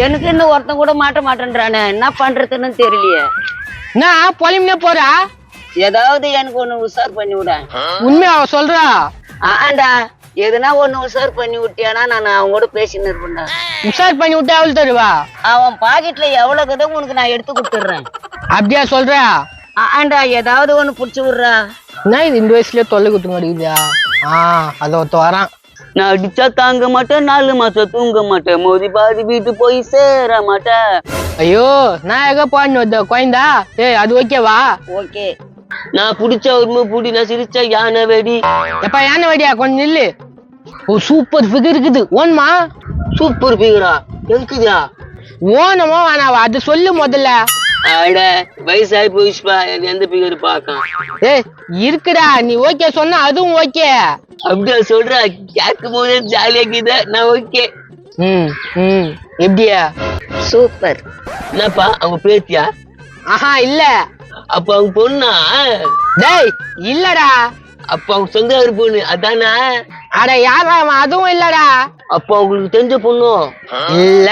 எனக்கு இன்னும் ஒருத்தன் கூட மாட்ட மாட்டேன்றானே, என்ன பண்றதுன்னு தெரியலையே. நான் பொலிம்னே போறா, ஏதாவது எனக்கு ஒண்ணு உஷார் பண்ணி விட. உண்மையா சொல்றா? ஆண்டா, எதுனா ஒண்ணு உஷார் பண்ணி விட்டியானா நான் அவங்க கூட பேசின்னு இருப்பேன்டா. உஷார் பண்ணி விட்டா அவள் தருவா? அவன் பாக்கெட்ல எவ்வளவு கதை உனக்கு நான் எடுத்து கொடுத்துடுறேன். அப்படியா சொல்றா? ஆண்டா, ஏதாவது ஒண்ணு புடிச்சு விடுறா. நான் இது 2 வயசுலயே தொல்லை குத்து மாட்டேங்குதா? அத ஒருத்த வரான். நான் அடிச்சா தாங்க மாட்டேன், 4 மாசம் தூங்க மாட்டேன், மோதி பாதி வீட்டு போய் சேர மாட்டேன். ஐயோ, நான் எங்க போன கோயந்தா? அது ஓகேவா? ஓகே. நான் புடிச்ச ஒரு புடி, நான் சிரிச்சா யானை வெடி. எப்ப யானை வெடியா? கொஞ்சம் நில்லு. ஓ, சூப்பர் ஃபிகர் இருக்குது. ஓன்மா? சூப்பர் ஃபிகரா? இருக்குதா? ஓனமோ வேணாவா? அது சொல்லு முதல்ல. அட, வயசாகி போயிடுச்சுப்பா, எந்த ஃபிகர் பாக்க இருக்குடா. நீ ஓகே சொன்னா அதுவும் ஓகே. அப்படியா சொல்ற? கேட்கும் போதே ஜாலியா இருக்குதா? நான் ஓகே. எப்படியா? சூப்பர். என்னப்பா அவங்க பேத்தியா? ஆஹா, இல்ல. அப்ப அவங்க பொண்ணா? டேய், இல்லடா. அப்ப அவங்க சொந்த பொண்ணு அதானா? அட யாரா? அதுவும் இல்லடா. அப்ப அவங்களுக்கு தெரிஞ்ச பொண்ணும் இல்ல.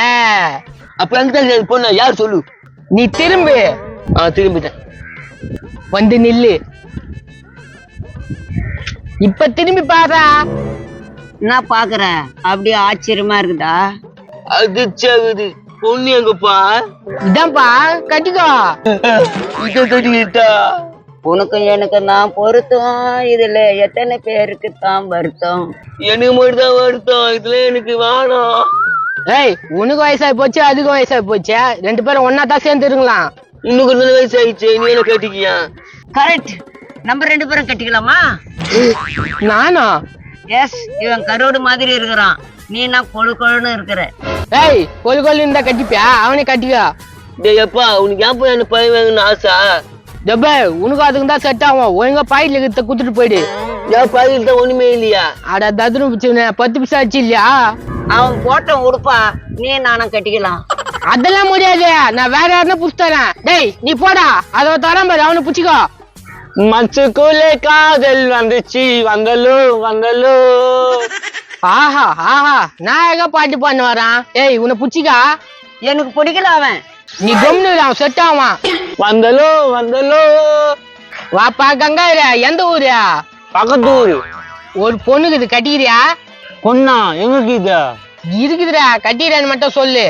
அப்ப எங்க தெரிஞ்ச பொண்ணா? யார் சொல்லு. நீ திரும்பு. திரும்பிட்டேன். வந்து நில்லு. இப்ப திரும்பி பாரா. நான் பாக்குறேன். அப்படியே ஆச்சரியமா இருக்குதா? அதிர்ச்சியாகுது. பொண்ணு எங்கப்பா? இதான்ப்பா, கட்டிக்கோ. இத கட்டிக்கிட்டா உனக்கு எனக்கு நான் பொருத்தம். இதுல எத்தனை பேருக்கு தான் வருத்தம்? எனக்கு மட்டும் தான் வருத்தம். இதுல எனக்கு வேணும். ஏய், உனக்கு வயசாகி போச்சு, அதுக்கும் வயசாகி போச்சு. 2 பேரும் ஒன்னா தான் சேர்ந்து இருக்கலாம். இன்னும் கொஞ்சம் வயசாயிடுச்சு, நீ என்ன கட்டிக்கியா? கரெக்ட். நம்ம 2 பேரும் கட்டிக்கலாமா? நானா? எஸ். இவன் கரோடு மாதிரி இருக்கிறான், நீ நான் கொழு கொழுன்னு இருக்கிற. ஏய், கொழு கொழு இருந்தா கட்டிப்பியா? அவனே கட்டிக்கா. டேய் அப்பா, உனக்கு ஏன் போய் என்ன பையன் வாங்கன்னு ஆசை? டப்பே, உனக்கு அதுக்கு தான் செட் ஆகும். ஒழுங்கா பாக்கெட்ல கிட்ட குடுத்துட்டு போயிடு. ஏன் பாக்கெட் தான் ஒண்ணுமே இல்லையா? அட ததுரு பிடிச்சவனே, 10 பைசா ஆச்சு இல்லையா? அவன் போட்ட உடுப்பா, நீ நானும் கட்டிக்கலாம். அதெல்லாம் முடியாது. நான் வேற யாருன்னா புடிச்சு தரேன். டேய், நீ போடா. அதை தரேன் பாரு, அவனை புடிச்சுக்கோ. மச்சுக்குள்ளே காதல் வந்துச்சு, வந்தலோ வந்தலோ. ஆஹா ஆஹா, நான் எங்க பாட்டு பண்ண வரான். ஏய், உன்னை புடிச்சிக்கா. எனக்கு பிடிக்கல அவன். நீ கம்னு அவன் செட் ஆவான். வந்தலோ வந்தலோ. வாப்பா கங்காயிர. எந்த ஊரு? பக்கத்து ஊரு. ஒரு பொண்ணுக்கு இது கட்டிக்கிறியா? பொண்ணா? எங்களுக்கு இது இருக்குதுடா, கட்டிக்கிறேன்னு மட்டும் சொல்லு.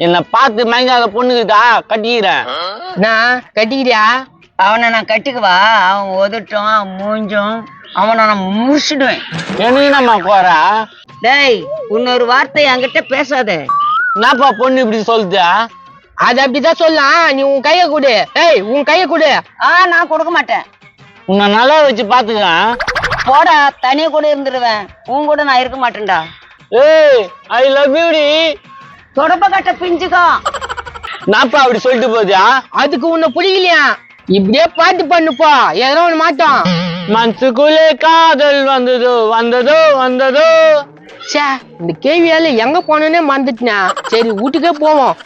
என்ன பார்த்து மயங்காத பொண்ணுக்குதா கட்டிக்கிறேன். நான் கட்டிக்கிறியா? அவனை நான் கட்டிக்குவா? அவன் ஒதுட்டும் மூஞ்சும், அவனை நான் முடிச்சிடுவேன். என்ன போறா? டேய், இன்னொரு வார்த்தை என்கிட்ட பேசாத. என்னப்பா பொண்ணு இப்படி சொல்லுதா? அது அப்படிதான் சொல்லலாம். நீ உன் கைய கொடு. ஏய், உன் கைய கொடு. நான் கொடுக்க மாட்டேன். உன்னை நல்லா வச்சு பாத்துக்கலாம். போடா, தனியா கூட இருந்துடுவேன். உன் கூட நான் இருக்க மாட்டேன்டா. ஏய், ஐ லவ் யூ டி. தொடப்ப கட்ட பிஞ்சுக்கோ. நாப்பா அப்படி சொல்லிட்டு போதியா? அதுக்கு உன்னை பிடிக்கலையா? இப்படியே பாட்டு பண்ணுப்பா, எதனா ஒண்ணு மாட்டோம். மனசுக்குள்ளே காதல் வந்ததோ வந்ததோ வந்ததோ. இந்த கேள்வியால எங்க போனோன்னே மறந்துட்டேன். சரி, வீட்டுக்கே போவோம்.